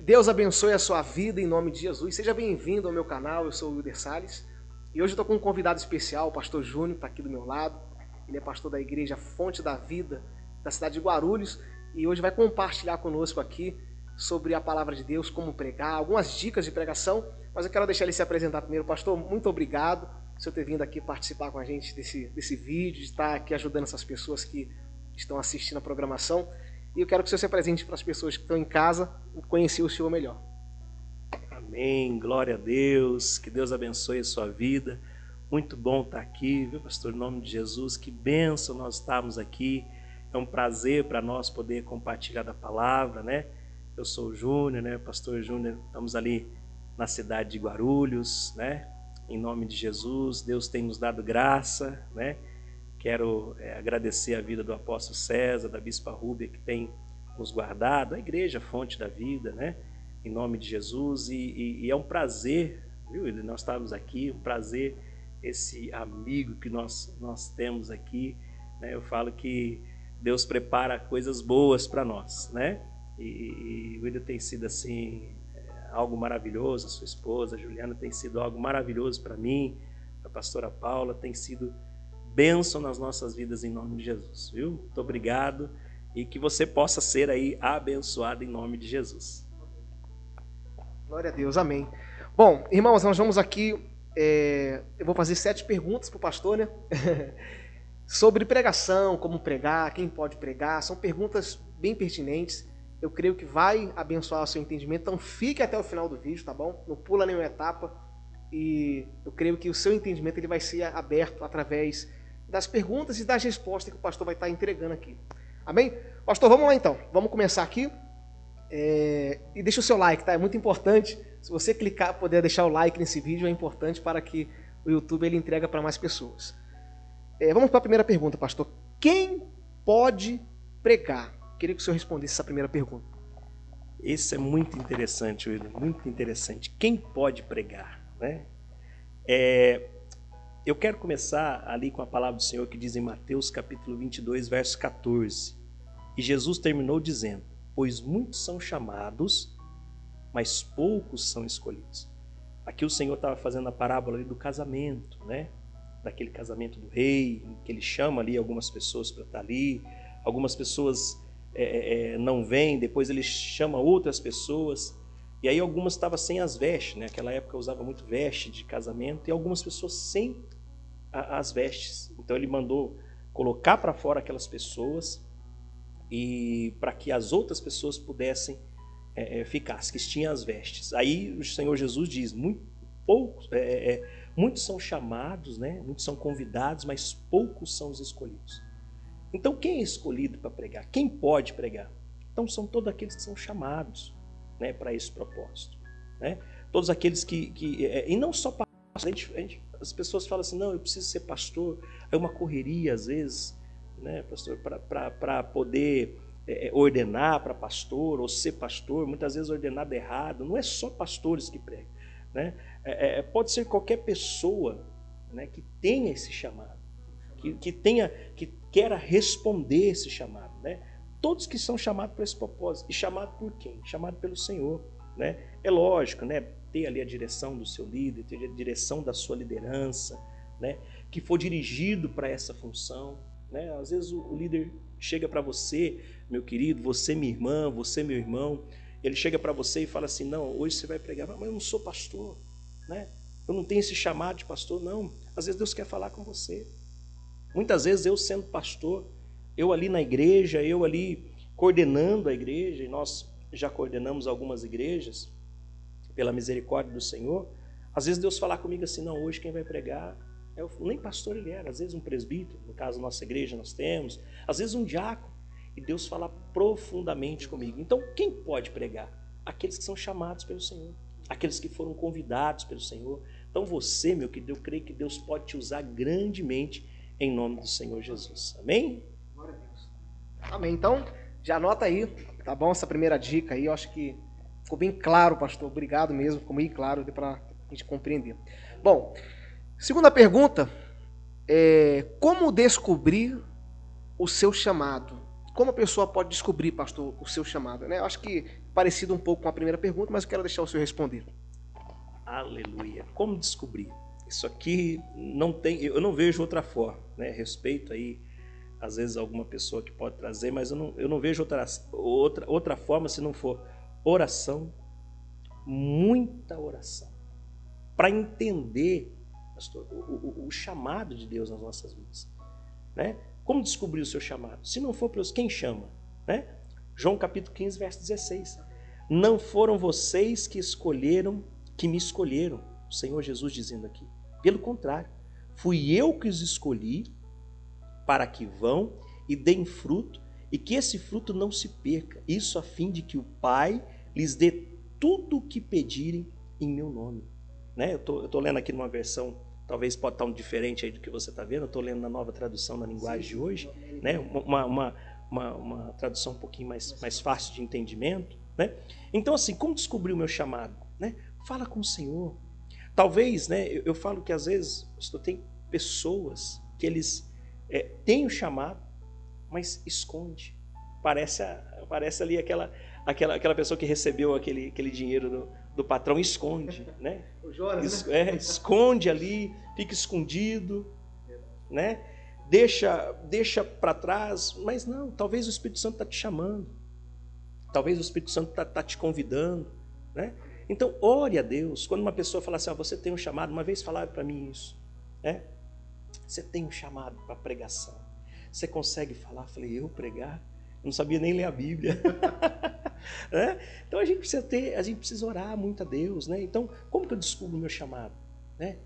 Deus abençoe a sua vida em nome de Jesus. Seja bem-vindo ao meu canal, eu sou o Wilder Salles. E hoje eu estou com um convidado especial, o pastor Júnior, está aqui do meu lado. Ele é pastor da igreja Fonte da Vida, da cidade de Guarulhos. E hoje vai compartilhar conosco aqui sobre a palavra de Deus, como pregar, algumas dicas de pregação. Mas eu quero deixar ele se apresentar primeiro. Pastor, muito obrigado por você ter vindo aqui participar com a gente desse vídeo, de estar aqui ajudando essas pessoas que estão assistindo a programação. E eu quero que você se apresente para as pessoas que estão em casa e conhecer o Senhor melhor. Amém, glória a Deus, que Deus abençoe a sua vida. Muito bom estar aqui, viu, pastor? Em nome de Jesus, que bênção nós estarmos aqui. É um prazer para nós poder compartilhar da palavra, né? Eu sou o Júnior, né? Pastor Júnior, estamos ali na cidade de Guarulhos, né? Em nome de Jesus, Deus tem nos dado graça, né? Quero agradecer a vida do apóstolo César, da bispa Rúbia, que tem nos guardado, a igreja Fonte da Vida, né? Em nome de Jesus, e é um prazer, viu? Nós estamos aqui, um prazer, esse amigo que nós temos aqui, né? Eu falo que Deus prepara coisas boas para nós, né? E o William tem sido assim, algo maravilhoso, a sua esposa, a Juliana, tem sido algo maravilhoso para mim, a pastora Paula tem sido bênção nas nossas vidas em nome de Jesus, viu? Muito obrigado e que você possa ser aí abençoado em nome de Jesus. Glória a Deus, amém. Bom, irmãos, nós vamos aqui, eu vou fazer 7 perguntas para o pastor, né? Sobre pregação, como pregar, quem pode pregar, são perguntas bem pertinentes, eu creio que vai abençoar o seu entendimento, então fique até o final do vídeo, tá bom? Não pula nenhuma etapa e eu creio que o seu entendimento ele vai ser aberto através das perguntas e das respostas que o pastor vai estar entregando aqui. Amém? Pastor, vamos lá então. Vamos começar aqui. E deixa o seu like, tá? É muito importante. Se você clicar, poder deixar o like nesse vídeo, é importante para que o YouTube ele entregue para mais pessoas. Vamos para a primeira pergunta, pastor. Quem pode pregar? Queria que o senhor respondesse essa primeira pergunta. Isso é muito interessante, William, muito interessante. Quem pode pregar, né? Eu quero começar ali com a palavra do Senhor que diz em Mateus capítulo 22, verso 14. E Jesus terminou dizendo: pois muitos são chamados, mas poucos são escolhidos. Aqui o Senhor estava fazendo a parábola ali do casamento, né? Daquele casamento do rei, que ele chama ali algumas pessoas para estar ali, algumas pessoas não vêm, depois ele chama outras pessoas, e aí algumas estavam sem as vestes, né? Naquela época usava muito veste de casamento, e algumas pessoas sem as vestes. Então ele mandou colocar para fora aquelas pessoas e para que as outras pessoas pudessem ficar, as que tinham as vestes. Aí o Senhor Jesus diz: muitos são chamados, né? Muitos são convidados, mas poucos são os escolhidos. Então quem é escolhido para pregar? Quem pode pregar? Então são todos aqueles que são chamados, né, para esse propósito, né? Todos aqueles e não só pastor. As pessoas falam assim: não, eu preciso ser pastor. É uma correria às vezes, né, pastor, para poder ordenar para pastor ou ser pastor, muitas vezes ordenado errado. Não é só pastores que pregam, né? Pode ser qualquer pessoa, né, que tenha esse chamado, que queira responder esse chamado, né? Todos que são chamados para esse propósito. E chamado por quem? Chamado pelo Senhor, né? É lógico, né? Ter ali a direção do seu líder, ter a direção da sua liderança, né? Que for dirigido para essa função, né? Às vezes o líder chega para você, meu querido, você minha irmã, você meu irmão, ele chega para você e fala assim: não, hoje você vai pregar. Mas eu não sou pastor, né? Eu não tenho esse chamado de pastor, não. Às vezes Deus quer falar com você. Muitas vezes eu sendo pastor, eu ali na igreja, eu ali coordenando a igreja, e nós já coordenamos algumas igrejas, pela misericórdia do Senhor. Às vezes Deus falar comigo assim: não, hoje quem vai pregar, nem pastor ele era, às vezes um presbítero, no caso nossa igreja nós temos, às vezes um diácono, e Deus fala profundamente comigo. Então quem pode pregar? Aqueles que são chamados pelo Senhor, aqueles que foram convidados pelo Senhor. Então você, meu querido, eu creio que Deus pode te usar grandemente em nome do Senhor Jesus. Amém? Glória a Deus. Amém. Então, já anota aí, tá bom? Essa primeira dica aí, eu acho que ficou bem claro, pastor. Obrigado mesmo, ficou bem claro para a gente compreender. Bom, segunda pergunta é: como descobrir o seu chamado? como a pessoa pode descobrir, pastor, o seu chamado? Né? Eu acho que parecido um pouco com a primeira pergunta, mas eu quero deixar o senhor responder. Aleluia. Como descobrir? Isso aqui não tem, eu não vejo outra forma, né? Respeito aí, às vezes, alguma pessoa que pode trazer, mas eu não vejo outra forma se não for oração, muita oração, para entender, pastor, o chamado de Deus nas nossas vidas, né? Como descobrir o seu chamado? Se não for para os quem chama, né? João capítulo 15, verso 16. Não foram vocês que me escolheram, o Senhor Jesus dizendo aqui. Pelo contrário, fui eu que os escolhi para que vão e deem fruto e que esse fruto não se perca. Isso a fim de que o Pai lhes dê tudo o que pedirem em meu nome. Né? Eu tô lendo aqui numa versão, talvez pode estar um diferente aí do que você está vendo. Eu estou lendo na nova tradução na linguagem de hoje, né? Uma tradução um pouquinho mais fácil de entendimento. Né? Então, assim, como descobrir o meu chamado? Né? Fala com o Senhor. Talvez, né, eu falo que às vezes tem pessoas que eles têm o chamado, mas esconde. Parece ali aquela pessoa que recebeu aquele dinheiro do patrão, esconde, né? O Jonas, né? Esconde ali, fica escondido, né? Deixa para trás, mas não, talvez o Espírito Santo está te chamando, talvez o Espírito Santo está te convidando, né? Então, ore a Deus. Quando uma pessoa fala assim, você tem um chamado, uma vez falaram para mim isso, né? Você tem um chamado para pregação. Você consegue falar? Eu falei, eu pregar? Eu não sabia nem ler a Bíblia. Né? Então a gente precisa orar muito a Deus, né? Então, como que eu descubro o meu chamado? Né?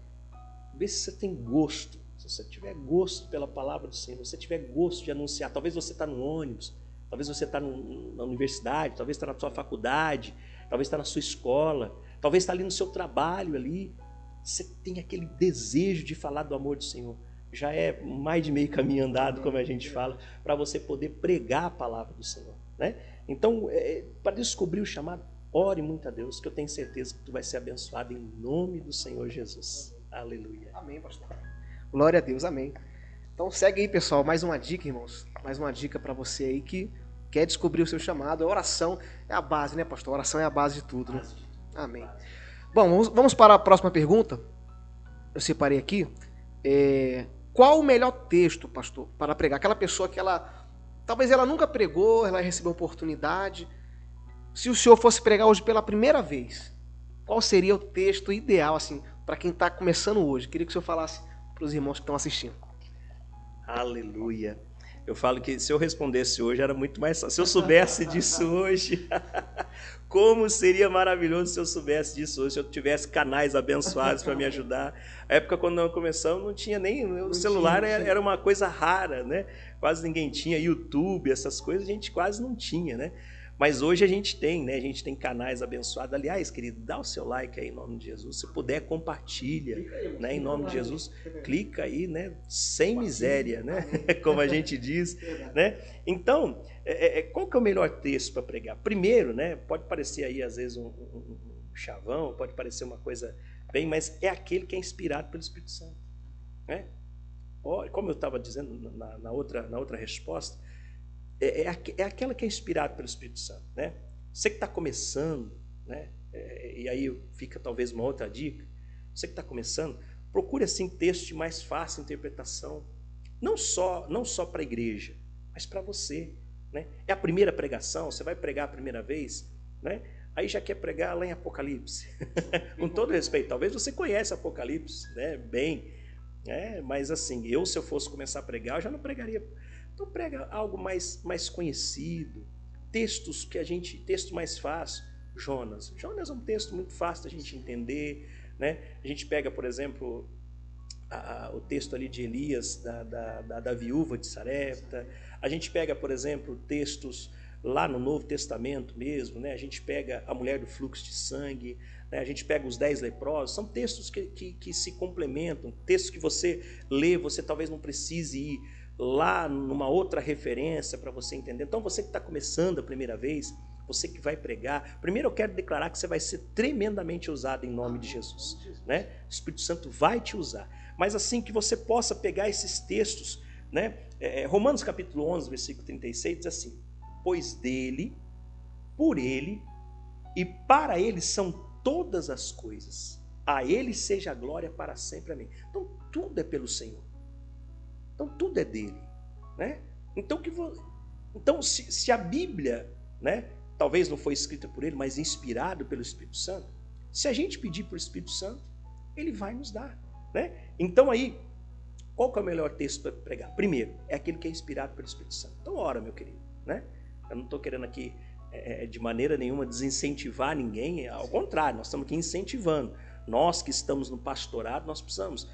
Vê se você tem gosto. Se você tiver gosto pela palavra do Senhor, se você tiver gosto de anunciar, talvez você está no ônibus, talvez você está na universidade, talvez está na sua faculdade, talvez está na sua escola, talvez está ali no seu trabalho ali. Você tem aquele desejo de falar do amor do Senhor. Já é mais de meio caminho andado, como a gente fala, para você poder pregar a palavra do Senhor, né? Então, para descobrir o chamado, ore muito a Deus, que eu tenho certeza que tu vai ser abençoado em nome do Senhor Jesus. Aleluia. Amém, pastor. Glória a Deus, amém. Então segue aí, pessoal, mais uma dica, irmãos. Mais uma dica para você aí que quer descobrir o seu chamado. A oração é a base, né, pastor? A oração é a base de tudo, né? Amém. Bom, vamos para a próxima pergunta. Eu separei aqui. Qual o melhor texto, pastor, para pregar? Aquela pessoa que talvez ela nunca pregou, ela recebeu oportunidade. Se o senhor fosse pregar hoje pela primeira vez, qual seria o texto ideal, assim, para quem está começando hoje? Queria que o senhor falasse para os irmãos que estão assistindo. Aleluia. Eu falo que se eu respondesse hoje era muito mais fácil. Se eu soubesse disso hoje, como seria maravilhoso se eu soubesse disso hoje, se eu tivesse canais abençoados para me ajudar. A época quando nós começamos não tinha nem, o celular era uma coisa rara, né? Quase ninguém tinha, YouTube, essas coisas a gente quase não tinha, né? Mas hoje a gente tem, né? A gente tem canais abençoados. Aliás, querido, dá o seu like aí em nome de Jesus. Se puder, compartilha, né? Em nome de Jesus. Clica aí, né? Sem miséria, né? Como a gente diz, né? Então, qual que é o melhor texto para pregar? Primeiro, né? Pode parecer aí, às vezes, um chavão, pode parecer uma coisa bem, mas é aquele que é inspirado pelo Espírito Santo, né? Como eu estava dizendo na outra resposta, é aquela que é inspirada pelo Espírito Santo, né? Você que está começando, né? E aí fica talvez uma outra dica. Você que está começando, procure assim textos de mais fácil interpretação, não só para a igreja, mas para você, né? É a primeira pregação, você vai pregar a primeira vez, né? Aí já quer pregar lá em Apocalipse. Com todo respeito, talvez você conhece Apocalipse, né? Bem, né? Mas assim, se eu fosse começar a pregar, eu já não pregaria. Então prega algo mais conhecido, texto mais fácil. Jonas é um texto muito fácil da gente entender, né? A gente pega, por exemplo, o texto ali de Elias, da viúva de Sarepta. A gente pega, por exemplo, textos lá no Novo Testamento mesmo, né? A gente pega a mulher do fluxo de sangue, né? A gente pega os 10 leprosos. São textos que se complementam, textos que você lê, você talvez não precise ir lá numa outra referência para você entender. Então você que está começando a primeira vez, você que vai pregar, primeiro eu quero declarar que você vai ser tremendamente usado em nome de Jesus, né? O Espírito Santo vai te usar, mas assim que você possa pegar esses textos, né? Romanos capítulo 11, versículo 36 diz assim: pois dele, por ele e para ele são todas as coisas. A ele seja a glória para sempre. Amém. Então tudo é pelo Senhor. Então tudo é dele, né? Então se a Bíblia, né, talvez não foi escrita por ele, mas inspirado pelo Espírito Santo, se a gente pedir para o Espírito Santo, ele vai nos dar, né? Então aí, qual que é o melhor texto para pregar? Primeiro, é aquele que é inspirado pelo Espírito Santo. Então ora, meu querido, né? Eu não estou querendo aqui de maneira nenhuma desincentivar ninguém, ao contrário, nós estamos aqui incentivando. Nós que estamos no pastorado, nós precisamos.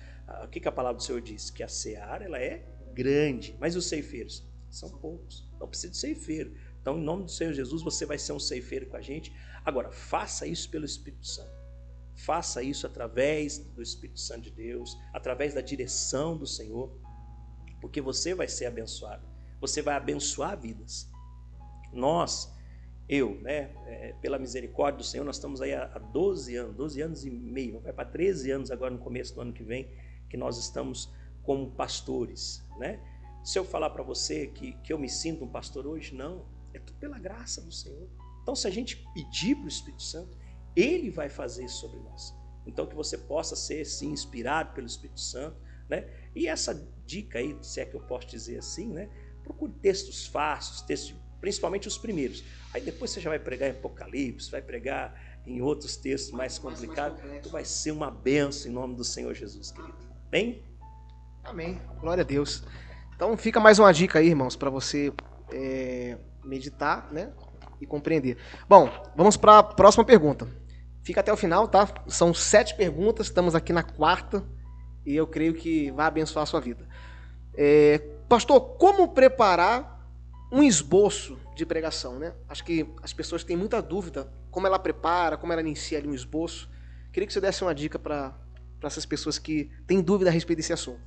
O que a palavra do Senhor diz? Que a seara ela é grande, mas os ceifeiros são poucos. Então precisa de ceifeiro. Então, em nome do Senhor Jesus, você vai ser um ceifeiro com a gente. Agora, faça isso pelo Espírito Santo. Faça isso através do Espírito Santo de Deus, através da direção do Senhor, porque você vai ser abençoado. Você vai abençoar vidas. Pela misericórdia do Senhor, nós estamos aí há 12 anos e meio, vai para 13 anos agora no começo do ano que vem, que nós estamos como pastores, né? Se eu falar para você que eu me sinto um pastor hoje, não, é tudo pela graça do Senhor. Então, se a gente pedir para o Espírito Santo, ele vai fazer isso sobre nós. Então, que você possa ser, sim, inspirado pelo Espírito Santo, né? E essa dica aí, se é que eu posso dizer assim, né? Procure textos fáceis, principalmente os primeiros. Aí depois você já vai pregar em Apocalipse, vai pregar em outros textos mais complicados. Tu vai ser uma bênção em nome do Senhor Jesus, querido. Bem? Amém. Glória a Deus. Então fica mais uma dica aí, irmãos, para você meditar, né? E compreender. Bom, vamos para a próxima pergunta. Fica até o final, tá? São 7 perguntas, estamos aqui na 4ª e eu creio que vai abençoar a sua vida. Pastor, como preparar um esboço de pregação, né? Acho que as pessoas têm muita dúvida como ela prepara, como ela inicia ali um esboço. Queria que você desse uma dica para essas pessoas que têm dúvida a respeito desse assunto.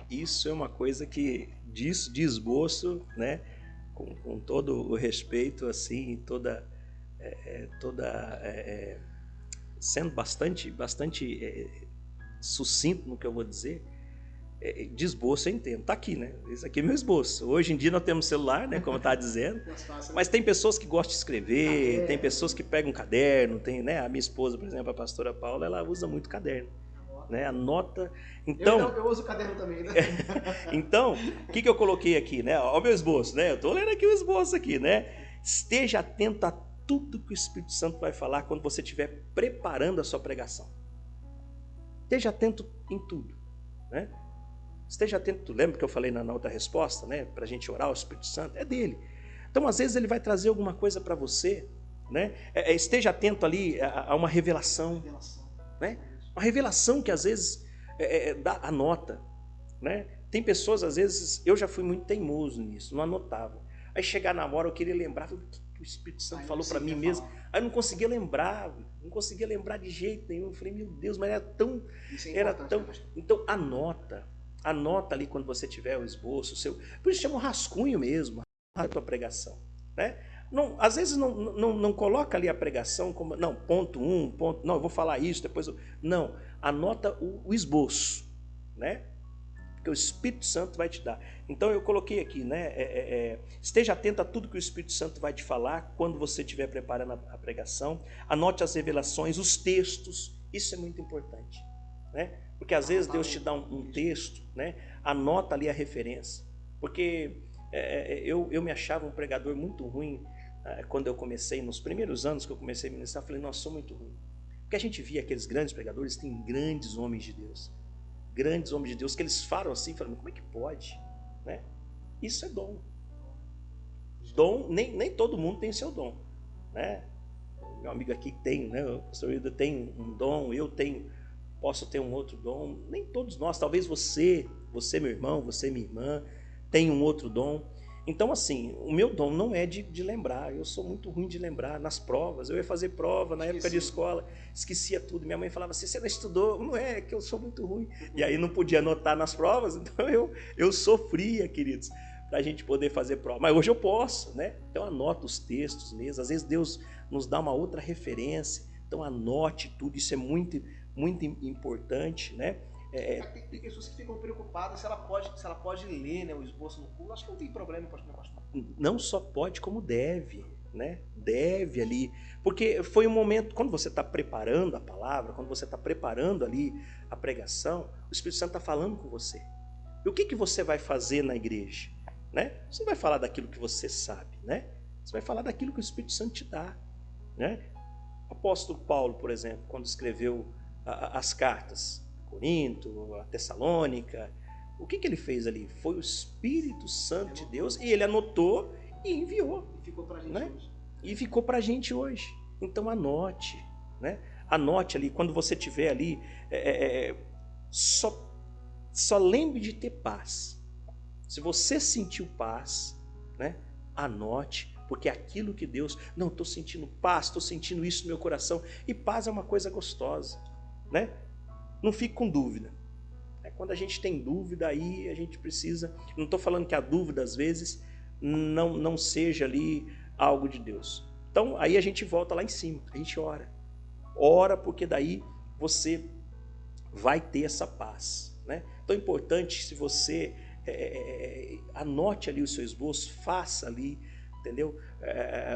Isso é uma coisa que disso de esboço, né? Com todo o respeito, assim, sendo bastante sucinto no que eu vou dizer, de esboço eu entendo. Tá aqui, né? Esse aqui é meu esboço. Hoje em dia nós temos celular, né? Como eu estava dizendo. Mas tem pessoas que gostam de escrever, tem pessoas que pegam um caderno, tem, né? A minha esposa, por exemplo, a pastora Paula, ela usa muito caderno. Né? Anota. Então, eu uso o caderno também, né? Então, o que eu coloquei aqui, né? Olha o meu esboço, né? Eu estou lendo aqui o esboço aqui, né? Esteja atento a tudo que o Espírito Santo vai falar quando você estiver preparando a sua pregação. Esteja atento em tudo, né? Esteja atento, lembra que eu falei na outra resposta, né? Para a gente orar ao Espírito Santo, é dele. Então, às vezes, ele vai trazer alguma coisa para você, né? Esteja atento ali a uma revelação, né? Uma revelação que às vezes anota, né? Tem pessoas, às vezes, eu já fui muito teimoso nisso, não anotava. Aí chegar na hora eu queria lembrar o que o Espírito Santo falou para mim mesmo. Aí eu não conseguia lembrar de jeito nenhum. Eu falei, meu Deus, mas era tão. Então anota ali quando você tiver o esboço, por isso chama um rascunho mesmo, a tua pregação, né? Não, às vezes não coloca ali a pregação como, não, ponto 1, não, eu vou falar isso, depois não, anota o esboço, né? Porque o Espírito Santo vai te dar. Então eu coloquei aqui, né? Esteja atento a tudo que o Espírito Santo vai te falar quando você estiver preparando a pregação. Anote as revelações, os textos, isso é muito importante, né? Porque às vezes Deus te dá um texto, né? Anota ali a referência, porque eu me achava um pregador muito ruim. Quando eu comecei, nos primeiros anos que eu comecei a ministrar, eu falei, nossa, sou muito ruim. Porque a gente via aqueles grandes pregadores, tem grandes homens de Deus, que eles falam assim, falando, como é que pode? Né? Isso é dom. Dom, nem todo mundo tem seu dom. Né? Meu amigo aqui tem, né? O pastor Hilda tem um dom, posso ter um outro dom. Nem todos nós, talvez você meu irmão, você minha irmã, tem um outro dom. Então, assim, o meu dom não é de lembrar. Eu sou muito ruim de lembrar. Nas provas, eu ia fazer prova na época de escola, esquecia tudo. Minha mãe falava assim, você não estudou? Não é que eu sou muito ruim. E aí não podia anotar nas provas, então eu sofria, queridos, para a gente poder fazer prova. Mas hoje eu posso, né? Então anota os textos mesmo. Às vezes Deus nos dá uma outra referência. Então anote tudo, isso é muito, muito importante, né? Tem pessoas que ficam preocupadas se ela pode ler, né, o esboço no culto. Acho que não tem problema, pastor. Não só pode, como deve, né? Deve ali. Porque foi um momento, quando você está preparando a palavra, quando você está preparando ali a pregação, o Espírito Santo está falando com você. E o que você vai fazer na igreja? Né? Você não vai falar daquilo que você sabe, né? Você vai falar daquilo que o Espírito Santo te dá, né? O apóstolo Paulo, por exemplo, quando escreveu as cartas, Corinto, a Tessalônica, o que ele fez ali? Foi o Espírito Santo de Deus e ele anotou e enviou. E ficou pra gente, né, hoje. E ficou pra gente hoje. Então anote, né? Anote ali, quando você estiver ali, só lembre de ter paz. Se você sentiu paz, né? Anote, porque é aquilo que Deus... Não, estou sentindo paz, estou sentindo isso no meu coração. E paz é uma coisa gostosa, né? Não fique com dúvida. Quando a gente tem dúvida, aí a gente precisa... Não estou falando que a dúvida, às vezes, não seja ali algo de Deus. Então, aí a gente volta lá em cima, a gente ora. Ora, porque daí você vai ter essa paz, né? Então é importante, se você anote ali o seu esboço, faça ali, entendeu?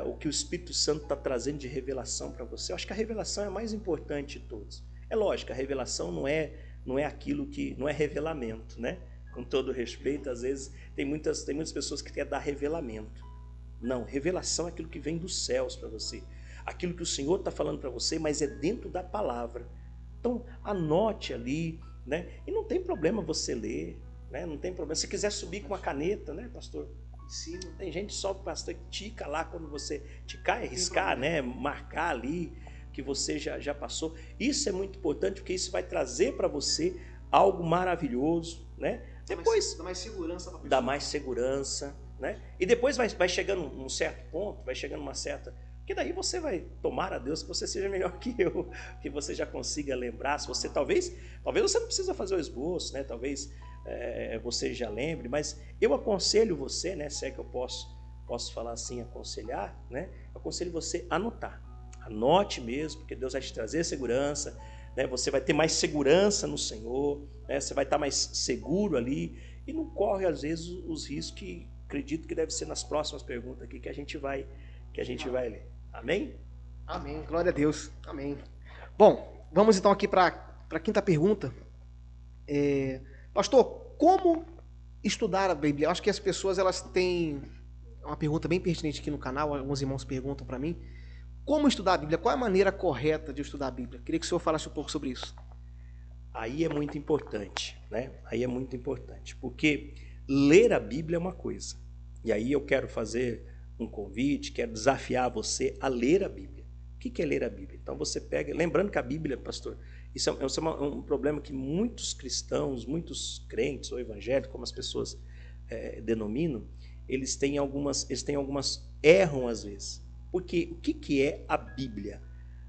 O que o Espírito Santo está trazendo de revelação para você. Eu acho que a revelação é a mais importante de todos. É lógico, a revelação não é aquilo que... Não é revelamento, né? Com todo respeito, às vezes tem muitas pessoas que querem dar revelamento. Não, revelação é aquilo que vem dos céus para você. Aquilo que o Senhor está falando para você, mas é dentro da palavra. Então, anote ali, né? E não tem problema você ler, né? Não tem problema. Se quiser subir com uma caneta, né, pastor? Em cima. Tem gente que sobe, pastor, que tica lá quando você ticar, riscar, né? Marcar ali que você já passou. Isso é muito importante, porque isso vai trazer para você algo maravilhoso, né? Depois dá mais segurança para a pessoa. Dá mais segurança, né? E depois vai chegando um certo ponto, vai chegando uma certa... Porque daí você vai tomar a Deus que você seja melhor que eu, que você já consiga lembrar. Se você talvez você não precisa fazer o esboço, né? Talvez você já lembre, mas eu aconselho você, né? Se é que eu posso falar assim, aconselhar, né? Eu aconselho você a anotar. Anote mesmo, porque Deus vai te trazer segurança, né? Você vai ter mais segurança no Senhor, né? Você vai estar mais seguro ali e não corre às vezes os riscos que acredito que deve ser nas próximas perguntas aqui que a gente vai ler. Amém? Amém. Glória a Deus. Amém. Bom, vamos então aqui para a quinta pergunta. Pastor, como estudar a Bíblia? Eu acho que as pessoas elas têm uma pergunta bem pertinente aqui no canal. Alguns irmãos perguntam para mim. Como estudar a Bíblia? Qual é a maneira correta de estudar a Bíblia? Queria que o senhor falasse um pouco sobre isso. Aí é muito importante, né? Aí é muito importante, porque ler a Bíblia é uma coisa. E aí eu quero fazer um convite, quero desafiar você a ler a Bíblia. O que é ler a Bíblia? Então você pega... Lembrando que a Bíblia, pastor, isso é um problema que muitos cristãos, muitos crentes ou evangélicos, como as pessoas denominam, eles têm algumas... erram às vezes. Porque o que é a Bíblia?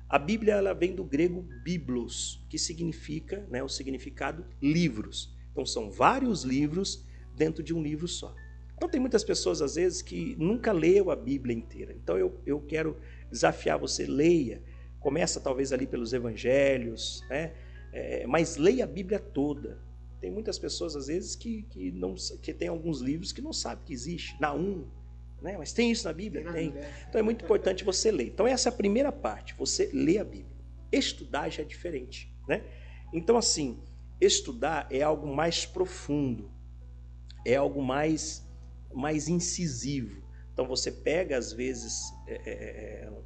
A Bíblia ela vem do grego biblos, que significa, né, o significado livros. Então são vários livros dentro de um livro só. Então tem muitas pessoas às vezes que nunca leu a Bíblia inteira. Então eu quero desafiar você, leia. Começa talvez ali pelos evangelhos, né? Mas leia a Bíblia toda. Tem muitas pessoas às vezes que tem alguns livros que não sabem que existe. Naum, né? Mas tem isso na Bíblia? Tem. Então é muito importante você ler. Então essa é a primeira parte, você lê a Bíblia. Estudar já é diferente, né? Então assim, estudar é algo mais profundo, é algo mais incisivo. Então você pega às vezes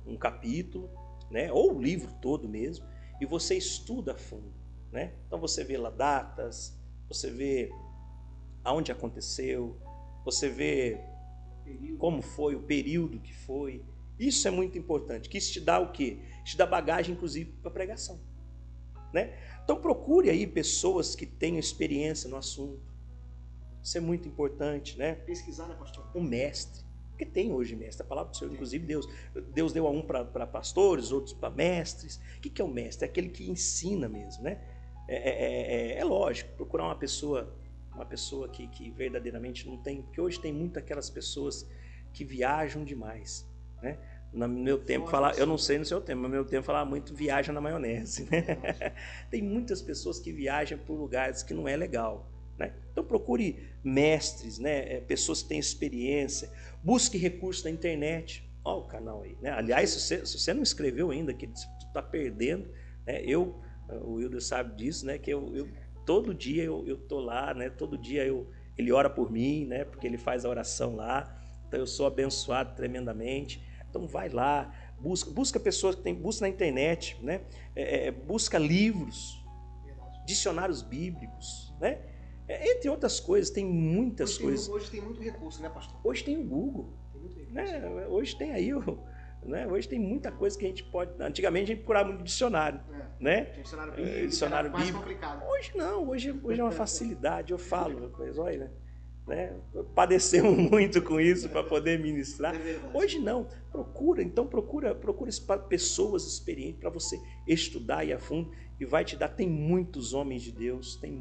um capítulo, né? Ou o livro todo mesmo, e você estuda a fundo, né? Então você vê lá datas, você vê aonde aconteceu, você vê como foi, o período que foi. Isso é muito importante, que isso te dá o quê? Te dá bagagem, inclusive, para pregação, né? Então procure aí pessoas que tenham experiência no assunto. Isso é muito importante, né? Pesquisar, né, pastor? Um mestre. Porque tem hoje mestre. A palavra do Senhor, inclusive, Deus deu a um para pastores, outros para mestres. O que é o mestre? É aquele que ensina mesmo, né? É lógico, procurar uma pessoa que verdadeiramente não tem... Porque hoje tem muito aquelas pessoas que viajam demais, né? No meu tempo, eu não sei no seu tempo, mas no meu tempo falava muito viaja na maionese. Né? Tem muitas pessoas que viajam por lugares que não é legal. Né? Então procure mestres, né? Pessoas que têm experiência, busque recursos na internet. Olha o canal aí. Né? Aliás, se você não inscreveu ainda, que você está perdendo, né? O Wilder sabe disso, né? Que eu todo dia eu tô lá, né? Todo dia ele ora por mim, né? Porque ele faz a oração lá. Então eu sou abençoado tremendamente. Então vai lá, busca pessoas que busca na internet, né? Busca livros, dicionários bíblicos, né? Entre outras coisas, tem muitas coisas. Hoje tem muito recurso, né, pastor? Hoje tem o Google. Tem muito recurso. Né? Hoje tem aí né? Hoje tem muita coisa que a gente pode. Antigamente a gente procurava muito dicionário. Né? Dicionário bíblico. Dicionário mais bíblico. complicado. Hoje não, hoje é uma facilidade. Eu falo, mas olha, né? Padecemos muito com isso para poder ministrar. Hoje não. Procura pessoas experientes para você estudar e a fundo e vai te dar. Tem muitos homens de Deus, tem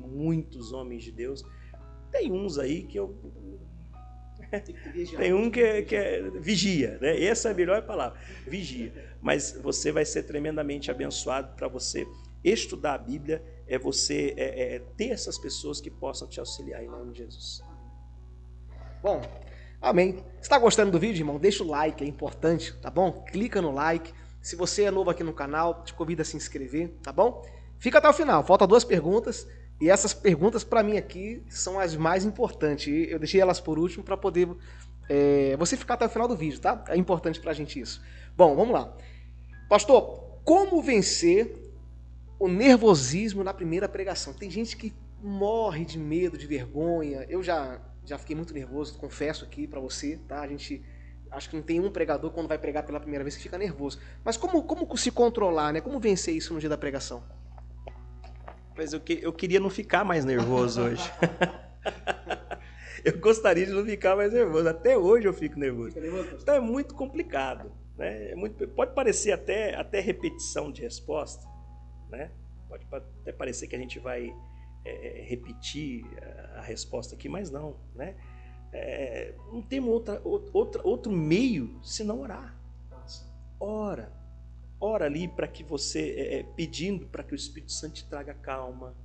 uns aí que eu tem um que é vigia, né? Essa é a melhor palavra, vigia. Mas você vai ser tremendamente abençoado para você estudar a Bíblia, você ter essas pessoas que possam te auxiliar em nome de Jesus. Bom, amém. Se está gostando do vídeo, irmão, deixa o like, é importante, tá bom? Clica no like. Se você é novo aqui no canal, te convido a se inscrever, tá bom? Fica até o final, faltam 2 perguntas. E essas perguntas, para mim, aqui, são as mais importantes. Eu deixei elas por último para poder você ficar até o final do vídeo, tá? É importante para a gente isso. Bom, vamos lá. Pastor, como vencer o nervosismo na primeira pregação? Tem gente que morre de medo, de vergonha. Eu já fiquei muito nervoso, confesso aqui para você, tá? Acho que não tem um pregador quando vai pregar pela primeira vez que fica nervoso. Mas como se controlar, né? Como vencer isso no dia da pregação? Mas eu queria não ficar mais nervoso hoje. Eu gostaria de não ficar mais nervoso. Até hoje eu fico nervoso. Então é muito complicado. Né? Pode parecer até repetição de resposta. Né? Pode até parecer que a gente vai repetir a resposta aqui, mas não. Né? Não temos outro meio senão orar. Ora ali para que você, pedindo para que o Espírito Santo te traga calma,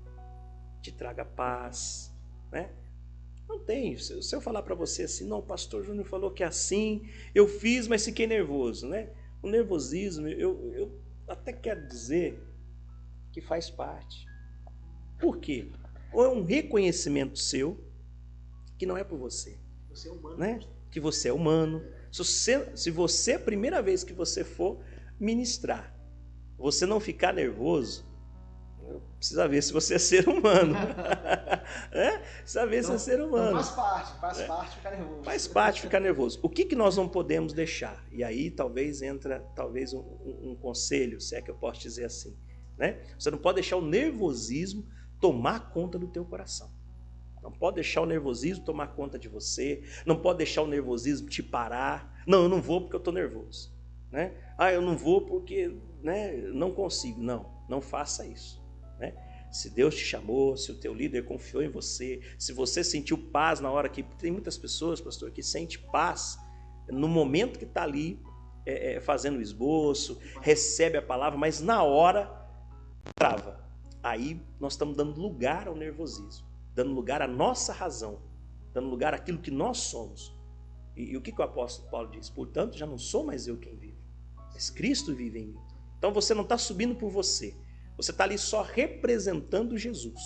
te traga paz, né? Não tem, se eu falar para você assim, não, o pastor Júnior falou que é assim, eu fiz, mas fiquei nervoso, né? O nervosismo, eu até quero dizer que faz parte. Por quê? Ou é um reconhecimento seu que não é por você. Você é humano. Né? Que você é humano. Se você, a primeira vez que você for ministrar, você não ficar nervoso, precisa ver se você é ser humano. Precisa ver se é ser humano. Faz parte ficar nervoso. Faz parte ficar nervoso. O que nós não podemos deixar? E aí talvez entra um conselho, se é que eu posso dizer assim. Né? Você não pode deixar o nervosismo tomar conta do teu coração. Não pode deixar o nervosismo tomar conta de você. Não pode deixar o nervosismo te parar. Não, eu não vou porque eu estou nervoso. Né? Eu não vou porque, né, não consigo. Não faça isso. Né? Se Deus te chamou, se o teu líder confiou em você, se você sentiu paz na hora que... Tem muitas pessoas, pastor, que sente paz no momento que está ali fazendo o esboço, recebe a palavra, mas na hora trava. Aí nós estamos dando lugar ao nervosismo, dando lugar à nossa razão, dando lugar àquilo que nós somos. E o que o apóstolo Paulo diz? Portanto, já não sou mais eu quem vivo, mas Cristo vive em mim. Então você não está subindo por você. Você está ali só representando Jesus.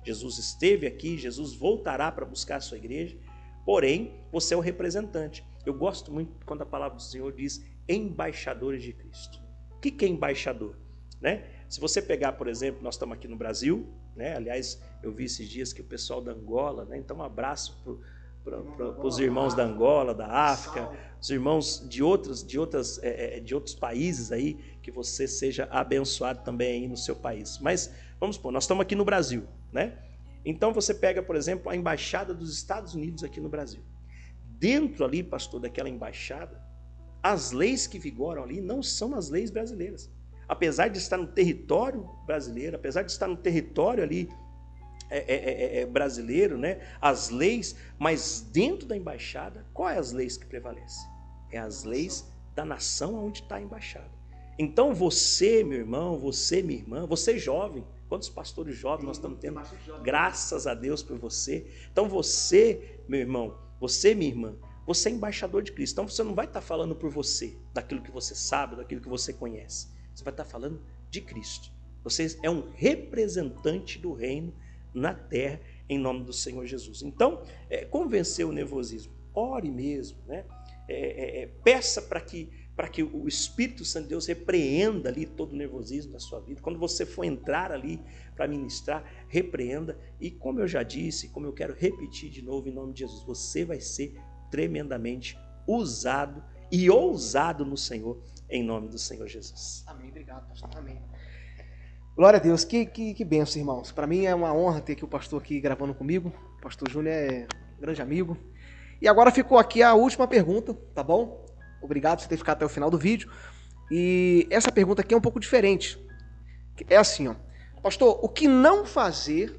Jesus esteve aqui, Jesus voltará para buscar a sua igreja, porém, você é o representante. Eu gosto muito quando a palavra do Senhor diz embaixadores de Cristo. O que é embaixador? Né? Se você pegar, por exemplo, nós estamos aqui no Brasil, né? Aliás, eu vi esses dias que o pessoal da Angola, né? Então um abraço para os irmãos da Angola, da África, os irmãos de outros países aí, que você seja abençoado também aí no seu país. Mas, vamos supor, nós estamos aqui no Brasil, né? Então você pega, por exemplo, a embaixada dos Estados Unidos aqui no Brasil. Dentro ali, pastor, daquela embaixada, as leis que vigoram ali não são as leis brasileiras. Apesar de estar no território brasileiro, apesar de estar no território ali brasileiro, né? As leis, mas dentro da embaixada, quais as leis que prevalecem? É as leis da nação onde está a embaixada. Então você, meu irmão, você, minha irmã, você jovem, quantos pastores jovens nós estamos tendo? Graças a Deus por você. Então você, meu irmão, você, minha irmã, você é embaixador de Cristo. Então você não vai estar falando por você, daquilo que você sabe, daquilo que você conhece. Você vai estar falando de Cristo. Você é um representante do reino na terra, em nome do Senhor Jesus. Então, convencer o nervosismo. Ore mesmo, né? Peça para que o Espírito Santo de Deus repreenda ali todo o nervosismo da sua vida. Quando você for entrar ali para ministrar, repreenda. E como eu já disse, como eu quero repetir de novo em nome de Jesus, você vai ser tremendamente usado e ousado no Senhor, em nome do Senhor Jesus. Amém, obrigado, pastor. Amém. Glória a Deus, que bênção, irmãos. Para mim é uma honra ter aqui o pastor aqui gravando comigo. O pastor Júnior é um grande amigo. E agora ficou aqui a última pergunta, tá bom? Obrigado por ter ficado até o final do vídeo. E essa pergunta aqui é um pouco diferente. É assim, ó. Pastor, o que não fazer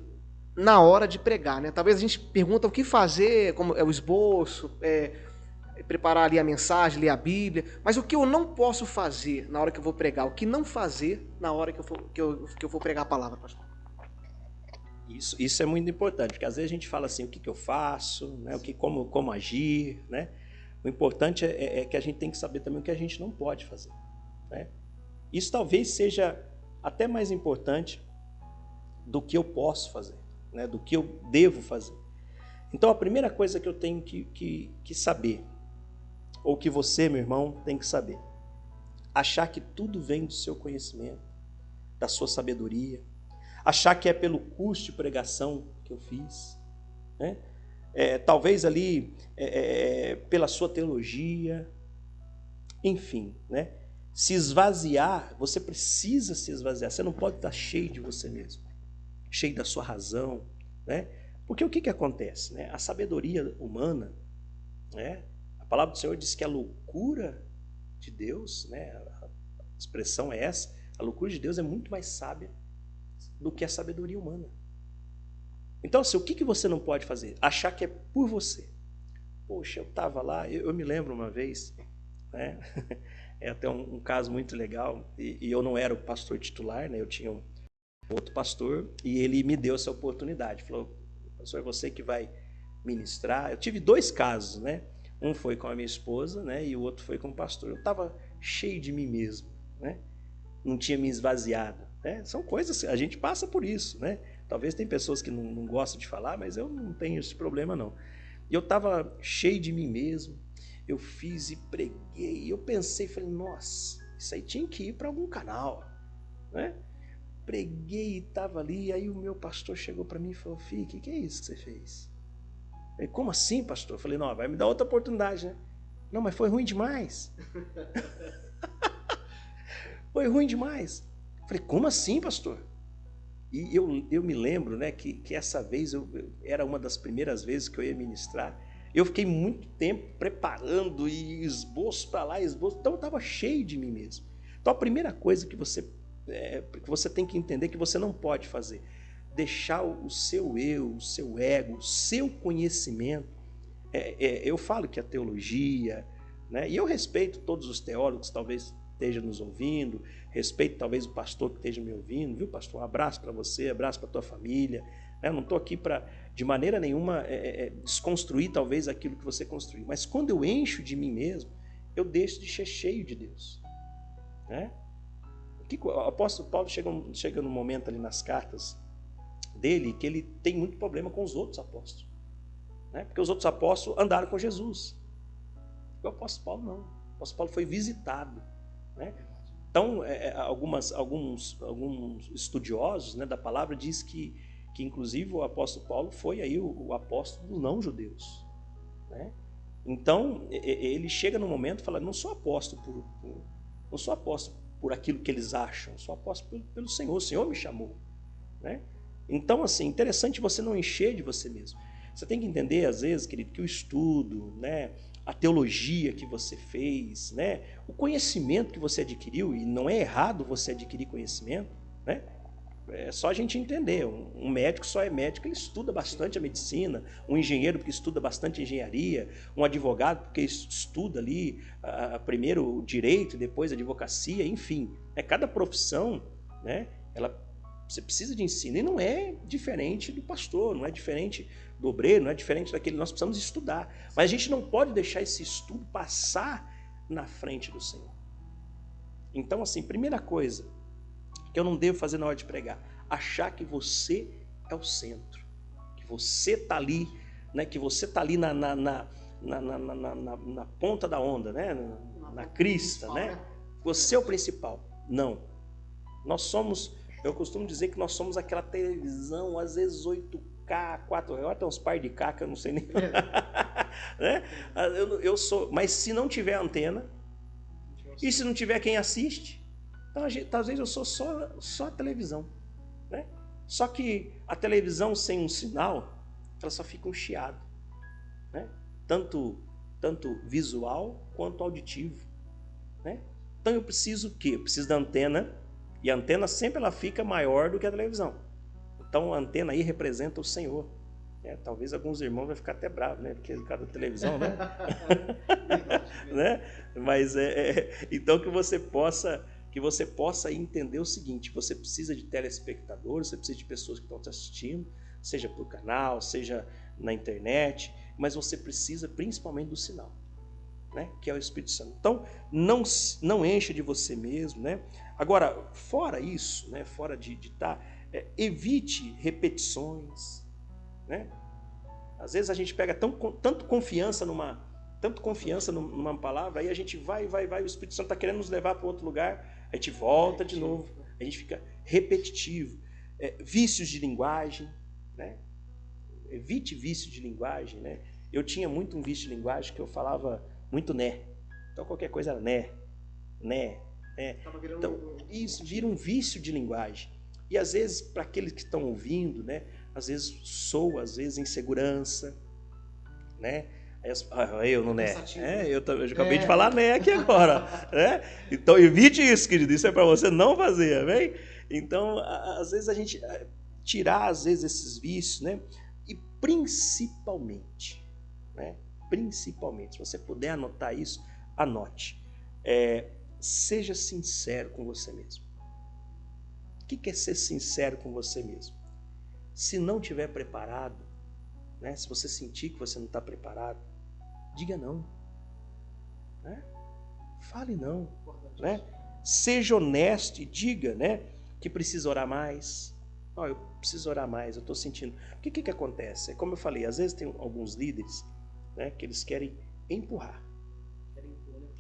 na hora de pregar, né? Talvez a gente pergunta o que fazer, como é o esboço, preparar ali a mensagem, ler a Bíblia, mas o que eu não posso fazer na hora que eu vou pregar? O que não fazer na hora que eu for pregar a palavra, pastor? Isso é muito importante, porque às vezes a gente fala assim, o que eu faço, né? Como agir, né? O importante é que a gente tem que saber também o que a gente não pode fazer, né? Isso talvez seja até mais importante do que eu posso fazer, né? Do que eu devo fazer. Então a primeira coisa que eu tenho que saber, ou que você, meu irmão, tem que saber, achar que tudo vem do seu conhecimento, da sua sabedoria, achar que é pelo curso de pregação que eu fiz, né? Talvez ali pela sua teologia, enfim, né? Se esvaziar, você precisa se esvaziar, você não pode estar cheio de você mesmo, cheio da sua razão, né? Porque o que acontece, né? A sabedoria humana, né? A palavra do Senhor diz que a loucura de Deus, né? A expressão é essa, a loucura de Deus é muito mais sábia do que a sabedoria humana. Então, assim, o que você não pode fazer? Achar que é por você. Poxa, eu estava lá, eu me lembro uma vez, né? É até um caso muito legal, e eu não era o pastor titular, né? Eu tinha um outro pastor, e ele me deu essa oportunidade. Falou, pastor, é você que vai ministrar. Eu tive 2 casos, né? Um foi com a minha esposa, né? E o outro foi com o pastor. Eu estava cheio de mim mesmo, né? Não tinha me esvaziado, né? São coisas, a gente passa por isso, né? Talvez tem pessoas que não gostam de falar, mas eu não tenho esse problema, não. E eu estava cheio de mim mesmo, eu fiz e preguei, eu pensei, falei, nossa, isso aí tinha que ir para algum canal, né? Preguei e estava ali, aí o meu pastor chegou para mim e falou, filho, o que é isso que você fez? Eu falei, como assim, pastor? Eu falei, não, vai me dar outra oportunidade, né? Não, mas foi ruim demais. Foi ruim demais. Eu falei, como assim, pastor? E eu me lembro, né, que essa vez era uma das primeiras vezes que eu ia ministrar. Eu fiquei muito tempo preparando e esboço para lá, esboço. Então eu estava cheio de mim mesmo. Então a primeira coisa que você tem que entender que você não pode fazer, deixar o seu eu, o seu ego, o seu conhecimento. Eu falo que a teologia, né, e eu respeito todos os teólogos, talvez esteja nos ouvindo, respeito talvez o pastor que esteja me ouvindo, viu, pastor? Um abraço para você, abraço para a tua família. Eu não estou aqui para, de maneira nenhuma, desconstruir talvez aquilo que você construiu, mas quando eu encho de mim mesmo, eu deixo de ser cheio de Deus, né? O apóstolo Paulo chega num momento ali nas cartas dele que ele tem muito problema com os outros apóstolos, né? Porque os outros apóstolos andaram com Jesus. O apóstolo Paulo não. O apóstolo Paulo foi visitado, né? Então, alguns estudiosos, né, da palavra diz que inclusive o apóstolo Paulo foi aí o apóstolo dos não-judeus, né? Então, ele chega no momento e fala, não sou apóstolo por aquilo que eles acham, sou apóstolo pelo Senhor, o Senhor me chamou, né? Então, assim, interessante você não encher de você mesmo. Você tem que entender, às vezes, querido, que o estudo, né, a teologia que você fez, né, o conhecimento que você adquiriu, e não é errado você adquirir conhecimento, né? É só a gente entender. Um médico só é médico, ele estuda bastante a medicina. Um engenheiro porque estuda bastante engenharia. Um advogado porque estuda ali primeiro o direito, depois a advocacia, enfim. Cada profissão, né, você precisa de ensino. E não é diferente do pastor, não é diferente do obreiro, não é diferente daquele. Nós precisamos estudar. Mas a gente não pode deixar esse estudo passar na frente do Senhor. Então, assim, primeira coisa que eu não devo fazer na hora de pregar, achar que você é o centro, que você está ali, né, que você está ali na ponta da onda, né, na crista, né? Você é o principal. Não. Nós somos, eu costumo dizer que nós somos aquela televisão, às vezes 8K, 4K, agora tem uns par de K que eu não sei nem. Né? Eu sou, mas se não tiver antena, e se não tiver quem assiste, então, às vezes eu sou só a televisão, né? Só que a televisão sem um sinal, ela só fica um chiado, né? Tanto visual quanto auditivo, né? Então eu preciso o quê? Eu preciso da antena, e a antena sempre ela fica maior do que a televisão. Então a antena aí representa o Senhor. Talvez alguns irmãos vão ficar até bravos, né? Porque é por causa da televisão, né? Né? Mas então que você possa entender o seguinte: você precisa de telespectadores, você precisa de pessoas que estão te assistindo, seja por canal, seja na internet, mas você precisa principalmente do sinal, né? Que é o Espírito Santo. Então não encha de você mesmo, né? Agora, fora isso, né? Fora de estar, evite repetições, né? Às vezes a gente pega tanto confiança numa palavra, aí a gente vai, o Espírito Santo está querendo nos levar para outro lugar, a gente volta de novo, a gente fica repetitivo. Vícios de linguagem, né? Evite vício de linguagem, né? Eu tinha muito um vício de linguagem que eu falava muito né. Então qualquer coisa era né. Então isso vira um vício de linguagem. E às vezes, para aqueles que estão ouvindo, né? Às vezes soa, às vezes insegurança, né? Eu não né? Eu acabei de falar né aqui agora, né? Então evite isso, querido. Isso é para você não fazer, amém? Então, às vezes a gente tirar às vezes esses vícios, né? E principalmente, né? Principalmente, se você puder anotar isso, anote. Seja sincero com você mesmo. O que é ser sincero com você mesmo? Se não estiver preparado, né? Se você sentir que você não está preparado, diga não, né? Fale não, né? Seja honesto e diga, né, que precisa orar mais. Eu preciso orar mais, eu estou sentindo. O que acontece? Como eu falei, às vezes tem alguns líderes, né, que eles querem empurrar.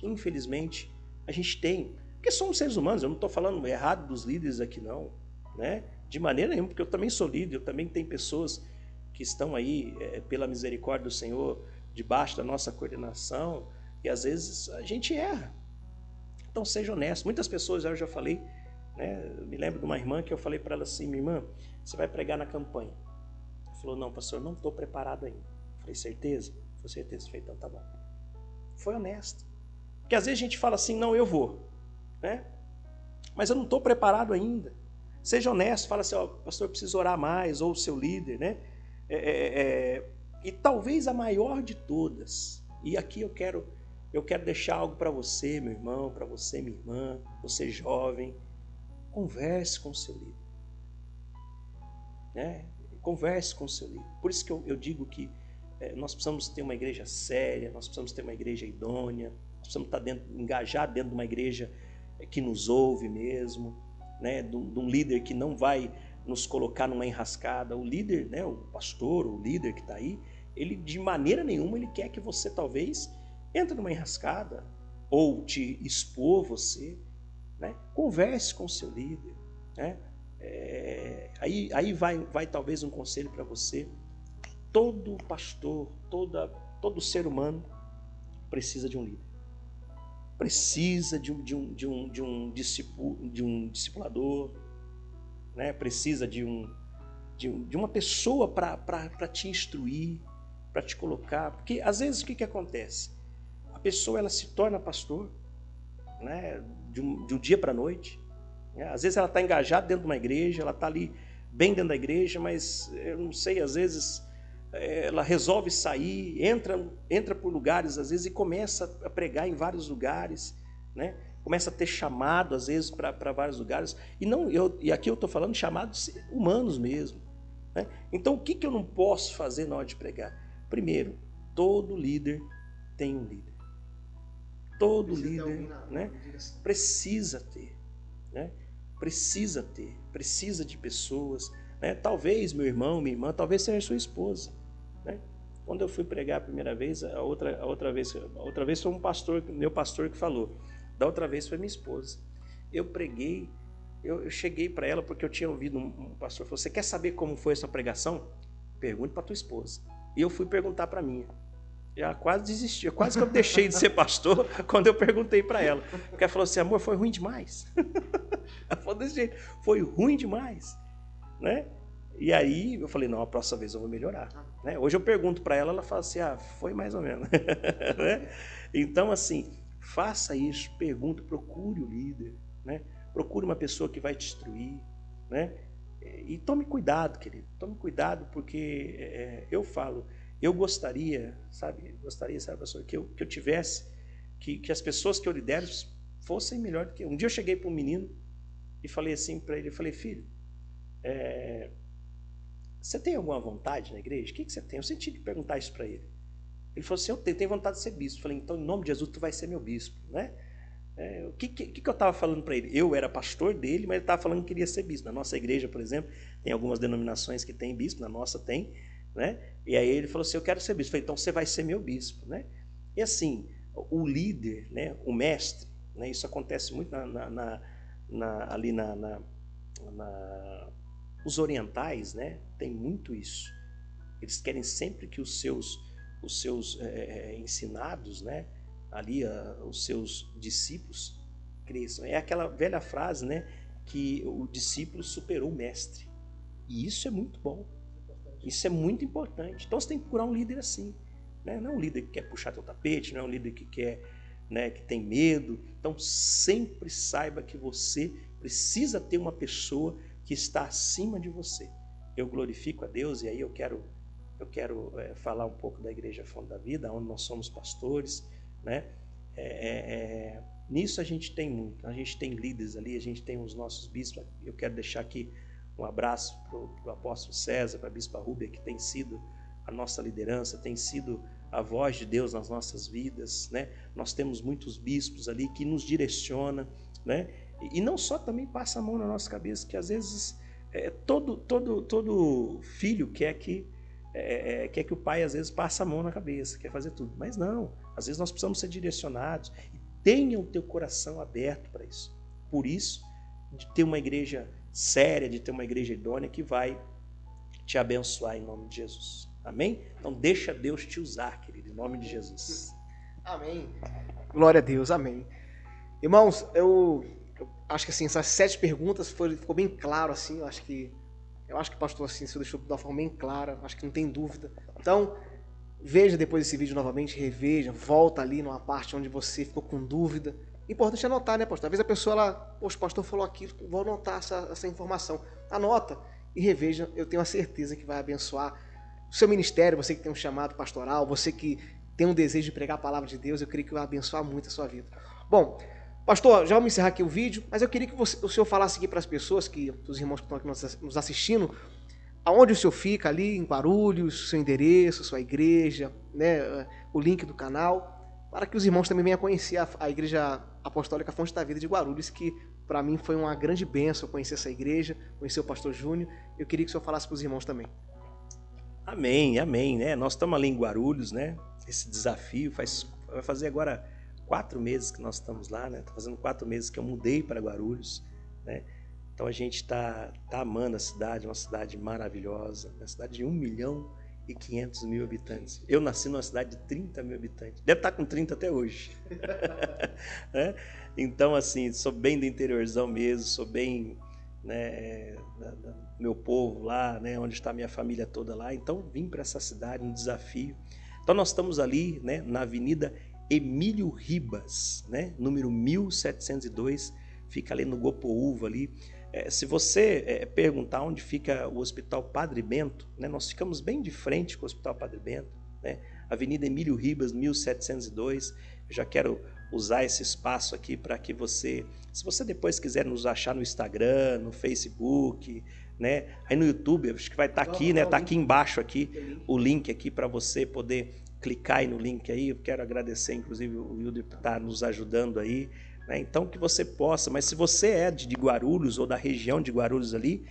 Infelizmente, a gente tem, porque somos seres humanos. Eu não estou falando errado dos líderes aqui não, né? De maneira nenhuma, porque eu também sou líder, eu também tenho pessoas que estão aí, pela misericórdia do Senhor, debaixo da nossa coordenação, e às vezes a gente erra. Então seja honesto. Muitas pessoas, eu já falei, né? Eu me lembro de uma irmã que eu falei para ela assim: minha irmã, você vai pregar na campanha? Ela falou: não, pastor, eu não estou preparado ainda. Eu falei: certeza? Foi certeza. Eu falei: então tá bom. Foi honesto. Porque às vezes a gente fala assim: não, eu vou, né? Mas eu não estou preparado ainda. Seja honesto, fala assim: pastor, eu preciso orar mais, ou o seu líder, né? E talvez a maior de todas, e aqui eu quero deixar algo para você, meu irmão, para você, minha irmã, você jovem, converse com o seu líder, né? Converse com o seu líder. Por isso que eu digo que nós precisamos ter uma igreja séria, nós precisamos ter uma igreja idônea, nós precisamos estar engajados dentro de uma igreja que nos ouve mesmo, né? De um líder que não vai nos colocar numa enrascada. O líder, né? O pastor, o líder que está aí, ele de maneira nenhuma ele quer que você talvez entre numa enrascada ou te expor você, né? Converse com o seu líder, né? Aí vai talvez um conselho para você. Todo pastor, todo ser humano precisa de um líder, precisa de um discipulador, né? Precisa de uma pessoa para te instruir, para te colocar. Porque às vezes o que acontece? A pessoa ela se torna pastor, né? De um dia para a noite, Às vezes ela está engajada dentro de uma igreja, ela está ali bem dentro da igreja, mas eu não sei, às vezes ela resolve sair, entra por lugares às vezes e começa a pregar em vários lugares, né? Começa a ter chamado às vezes para vários lugares, e aqui eu estou falando chamados humanos mesmo, né? Então o que eu não posso fazer na hora de pregar? Primeiro, todo líder tem um líder. Todo líder, né, precisa ter, né? Precisa de pessoas, né? Talvez meu irmão, minha irmã, talvez seja sua esposa, né? Quando eu fui pregar a primeira vez, a outra vez foi meu pastor que falou. Da outra vez foi minha esposa. Eu preguei, eu cheguei para ela porque eu tinha ouvido um pastor falou: você quer saber como foi essa pregação? Pergunte para tua esposa. E eu fui perguntar para minha. Já quase desisti, quase que eu deixei de ser pastor quando eu perguntei para ela. Porque ela falou assim: amor, foi ruim demais. Ela falou desse jeito: foi ruim demais, né? E aí eu falei: não, a próxima vez eu vou melhorar, né? Hoje eu pergunto para ela, ela fala assim: foi mais ou menos. Né? Então, assim, faça isso, pergunte, procure o líder, né? Procure uma pessoa que vai te instruir, né? E tome cuidado, querido, tome cuidado, porque eu falo, eu gostaria, sabe, pastor, que eu tivesse, que as pessoas que eu lidero fossem melhor do que eu. Um dia eu cheguei para um menino e falei assim para ele, eu falei: filho, você tem alguma vontade na igreja? O que você tem? Eu senti de perguntar isso para ele. Ele falou assim: eu tenho vontade de ser bispo. Eu falei: então, em nome de Jesus, tu vai ser meu bispo, né? O que eu estava falando para ele? Eu era pastor dele, mas ele estava falando que queria ser bispo. Na nossa igreja, por exemplo, tem algumas denominações que tem bispo, na nossa tem, né? E aí ele falou assim: eu quero ser bispo. Eu falei: então você vai ser meu bispo, né? E assim, o líder, né, o mestre, né, isso acontece muito os orientais, né, tem muito isso. Eles querem sempre que os seus ensinados, né, ali os seus discípulos cresçam. É aquela velha frase, né, que o discípulo superou o mestre. E isso é muito bom. Isso é muito importante. Então você tem que procurar um líder assim, né? Não é um líder que quer puxar teu tapete, não é um líder que quer, né, que tem medo. Então sempre saiba que você precisa ter uma pessoa que está acima de você. Eu glorifico a Deus, e aí eu quero falar um pouco da Igreja Fonte da Vida, onde nós somos pastores, né? Nisso a gente tem muito, a gente tem líderes ali, a gente tem os nossos bispos. Eu quero deixar aqui um abraço para o apóstolo César, para a bispa Rúbia, que tem sido a nossa liderança, tem sido a voz de Deus nas nossas vidas, né? Nós temos muitos bispos ali que nos direcionam, né? E não só também passa a mão na nossa cabeça, que às vezes todo filho quer que o pai às vezes passe a mão na cabeça, quer fazer tudo, mas não, às vezes nós precisamos ser direcionados, e tenha o teu coração aberto para isso. Por isso, de ter uma igreja séria, de ter uma igreja idônea que vai te abençoar em nome de Jesus. Amém? Então deixa Deus te usar, querido, em nome de Jesus. Amém. Glória a Deus, amém. Irmãos, eu acho que assim, essas 7 perguntas ficou bem claro assim, eu acho que o pastor assim, se deixou de uma forma bem clara, acho que não tem dúvida. Então, veja depois esse vídeo novamente, reveja, volta ali numa parte onde você ficou com dúvida. Importante anotar, né, pastor? Às vezes a pessoa, poxa, o pastor falou aquilo, vou anotar essa informação. Anota e reveja, eu tenho a certeza que vai abençoar o seu ministério, você que tem um chamado pastoral, você que tem um desejo de pregar a palavra de Deus, eu creio que vai abençoar muito a sua vida. Bom, pastor, já vamos encerrar aqui o vídeo, mas eu queria que o senhor falasse aqui para as pessoas, os irmãos que estão aqui nos assistindo, aonde o senhor fica ali, em Guarulhos, seu endereço, sua igreja, né, o link do canal, para que os irmãos também venham conhecer a Igreja Apostólica Fonte da Vida de Guarulhos, que para mim foi uma grande bênção conhecer essa igreja, conhecer o pastor Júnior. Eu queria que o senhor falasse para os irmãos também. Amém, amém, né? Nós estamos ali em Guarulhos, né? Esse desafio vai fazer agora 4 meses que nós estamos lá, né? Está fazendo 4 meses que eu mudei para Guarulhos, né? Então a gente está amando a cidade, uma cidade maravilhosa, uma cidade de 1.500.000 habitantes. Eu nasci numa cidade de 30 mil habitantes. Deve estar com 30 até hoje. Né? Então, assim, sou bem do interiorzão mesmo, sou bem, né, do meu povo lá, né, onde está a minha família toda lá. Então, vim para essa cidade, um desafio. Então, nós estamos ali, né, na Avenida Emílio Ribas, né, número 1702, fica ali no Gopoúva ali. Se você perguntar onde fica o Hospital Padre Bento, né, nós ficamos bem de frente com o Hospital Padre Bento, né, Avenida Emílio Ribas, 1702. Eu já quero usar esse espaço aqui para que você, se você depois quiser nos achar no Instagram, no Facebook, né, aí no YouTube, acho que vai estar aqui, né, tá aqui embaixo aqui o link aqui para você poder clicar aí no link aí. Eu quero agradecer, inclusive, o Wilder por estar nos ajudando aí, né? Então, que você possa, mas se você é de Guarulhos ou da região de Guarulhos ali,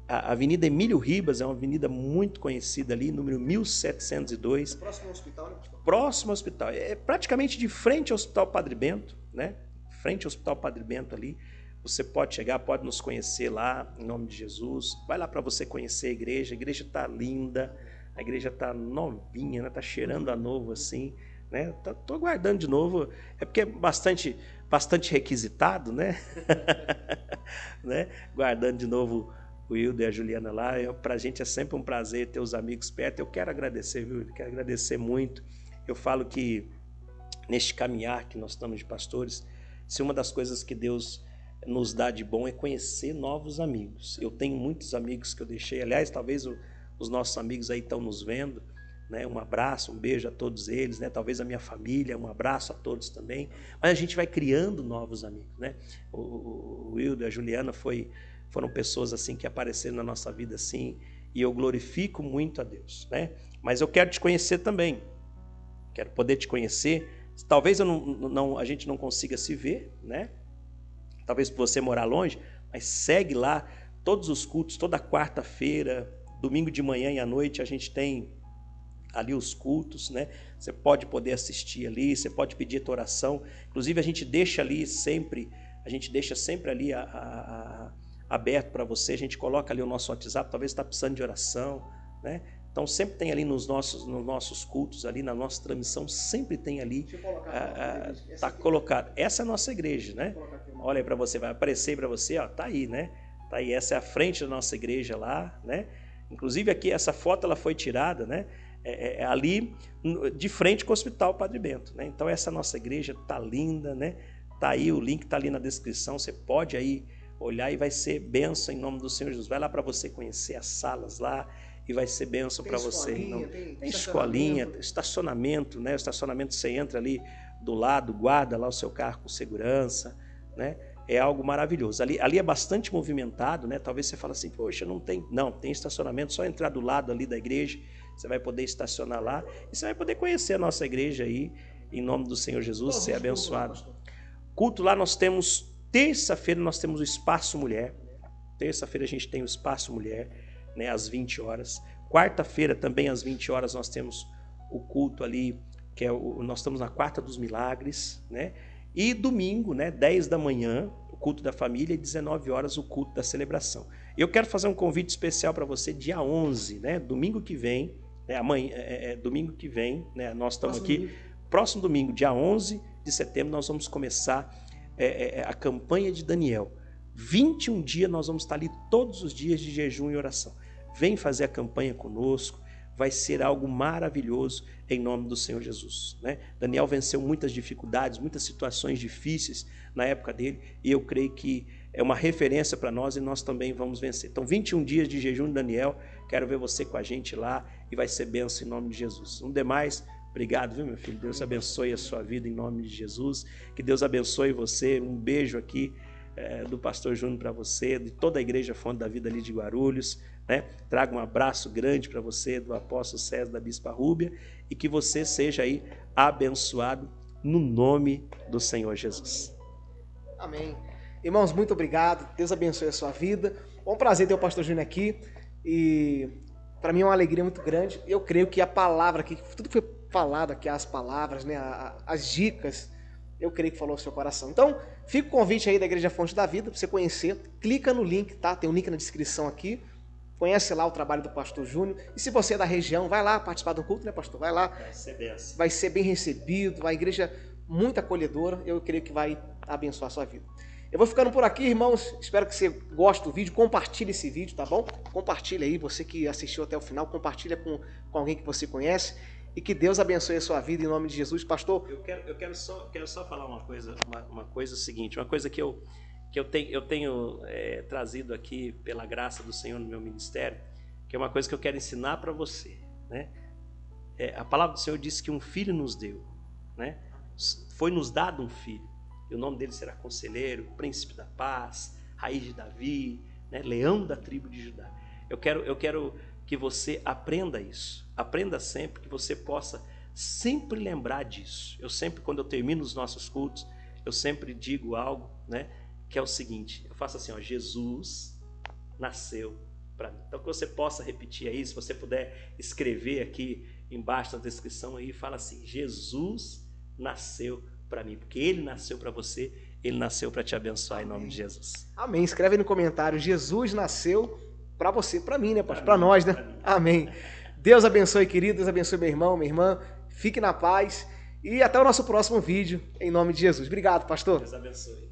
a Avenida Emílio Ribas é uma avenida muito conhecida ali, número 1702. Próximo ao hospital, né, pastor? Próximo ao hospital. É praticamente de frente ao Hospital Padre Bento, né? Frente ao Hospital Padre Bento ali. Você pode chegar, pode nos conhecer lá, em nome de Jesus. Vai lá para você conhecer a igreja está linda, a igreja está novinha, né? Tá cheirando a novo assim, né? Tô aguardando de novo, é porque é bastante requisitado, né? Né? Guardando de novo o Wilder e a Juliana lá. Pra gente é sempre um prazer ter os amigos perto. Eu quero agradecer, viu? Quero agradecer muito. Eu falo que neste caminhar que nós estamos de pastores, se uma das coisas que Deus nos dá de bom é conhecer novos amigos. Eu tenho muitos amigos que eu deixei, aliás, talvez os nossos amigos aí estão nos vendo, né? Um abraço, um beijo a todos eles, né? Talvez a minha família, um abraço a todos também. Mas a gente vai criando novos amigos, né? O Wilder, a Juliana foram pessoas assim que apareceram na nossa vida assim, e eu glorifico muito a Deus, né? Mas eu quero te conhecer também. Quero poder te conhecer. Talvez a gente não consiga se ver, né? Talvez por você morar longe, mas segue lá todos os cultos, toda quarta-feira, domingo de manhã e à noite a gente tem ali os cultos, né? Você pode poder assistir ali, você pode pedir a tua oração. Inclusive a gente deixa sempre ali aberto para você. A gente coloca ali o nosso WhatsApp, talvez está precisando de oração, né? Então sempre tem ali nos nossos cultos, ali na nossa transmissão, sempre tem ali, está colocado. Essa é a nossa igreja, né? Olha aí para você, vai aparecer para você, ó, tá aí, né? Tá aí, essa é a frente da nossa igreja lá, né? Inclusive aqui essa foto ela foi tirada, né? Ali de frente com o Hospital Padre Bento, né? Então essa nossa igreja tá linda, né? Tá aí, o link tá ali na descrição, você pode aí olhar e vai ser bênção em nome do Senhor Jesus. Vai lá para você conhecer as salas lá e vai ser bênção para você. Tem escolinha, estacionamento, né? O estacionamento você entra ali do lado, guarda lá o seu carro com segurança, né? É algo maravilhoso. Ali é bastante movimentado, né? Talvez você fale assim, poxa, não tem. Não, tem estacionamento, só entrar do lado ali da igreja, você vai poder estacionar lá e você vai poder conhecer a nossa igreja aí, em nome do Senhor Jesus, ser abençoado. Culto lá nós temos, terça-feira nós temos o Espaço Mulher. Terça-feira a gente tem o Espaço Mulher, né, às 20 horas. Quarta-feira também às 20 horas nós temos o culto ali, que nós estamos na Quarta dos Milagres, né? E domingo, né, 10 da manhã, o culto da família, e 19 horas o culto da celebração. Eu quero fazer um convite especial para você dia 11, né, domingo que vem, né, amanhã, domingo que vem, né, nós estamos aqui, próximo domingo, dia 11 de setembro, nós vamos começar a campanha de Daniel. 21 dias nós vamos estar ali todos os dias de jejum e oração. Vem fazer a campanha conosco, vai ser algo maravilhoso em nome do Senhor Jesus, né? Daniel venceu muitas dificuldades, muitas situações difíceis na época dele, e eu creio que é uma referência para nós e nós também vamos vencer. Então, 21 dias de jejum de Daniel, quero ver você com a gente lá e vai ser bênção em nome de Jesus. No demais, obrigado, viu, meu filho? Deus abençoe a sua vida em nome de Jesus, que Deus abençoe você. Um beijo aqui do pastor Júnior para você, de toda a igreja Fonte da Vida ali de Guarulhos, né? Trago um abraço grande para você, do apóstolo César, da Bispa Rúbia, e que você seja aí abençoado no nome do Senhor Jesus. Amém. Irmãos, muito obrigado, Deus abençoe a sua vida. É um prazer ter o pastor Júnior aqui, e para mim é uma alegria muito grande. Eu creio que a palavra aqui, tudo que foi falado aqui, as palavras, né, as dicas, eu creio que falou ao seu coração. Então, fica o convite aí da Igreja Fonte da Vida para você conhecer. Clica no link, tá? Tem um link na descrição aqui. Conhece lá o trabalho do pastor Júnior. E se você é da região, vai lá participar do culto, né, pastor? Vai lá. Vai ser bem recebido. A igreja muito acolhedora. Eu creio que vai abençoar a sua vida. Eu vou ficando por aqui, irmãos. Espero que você goste do vídeo. Compartilhe esse vídeo, tá bom? Compartilha aí. Você que assistiu até o final, compartilha com alguém que você conhece. E que Deus abençoe a sua vida em nome de Jesus, pastor. Eu quero só falar uma coisa seguinte, uma coisa que que eu tenho trazido aqui pela graça do Senhor no meu ministério, que é uma coisa que eu quero ensinar para você, né? A palavra do Senhor diz que um filho nos deu, né? Foi nos dado um filho, e o nome dele será Conselheiro, Príncipe da Paz, Raiz de Davi, né? Leão da tribo de Judá. Eu quero que você aprenda isso, aprenda sempre, que você possa sempre lembrar disso. Eu sempre, quando eu termino os nossos cultos, eu sempre digo algo, né? Que é o seguinte, eu faço assim, ó, Jesus nasceu para mim. Então que você possa repetir aí, se você puder escrever aqui embaixo da descrição aí, fala assim, Jesus nasceu para mim, porque Ele nasceu para você, Ele nasceu para te abençoar. Amém. Em nome de Jesus. Amém. Escreve aí no comentário, Jesus nasceu para você, para mim, né, pastor? Para nós, né? Amém. Deus abençoe, querido, Deus abençoe meu irmão, minha irmã, fique na paz e até o nosso próximo vídeo, em nome de Jesus. Obrigado, pastor. Deus abençoe.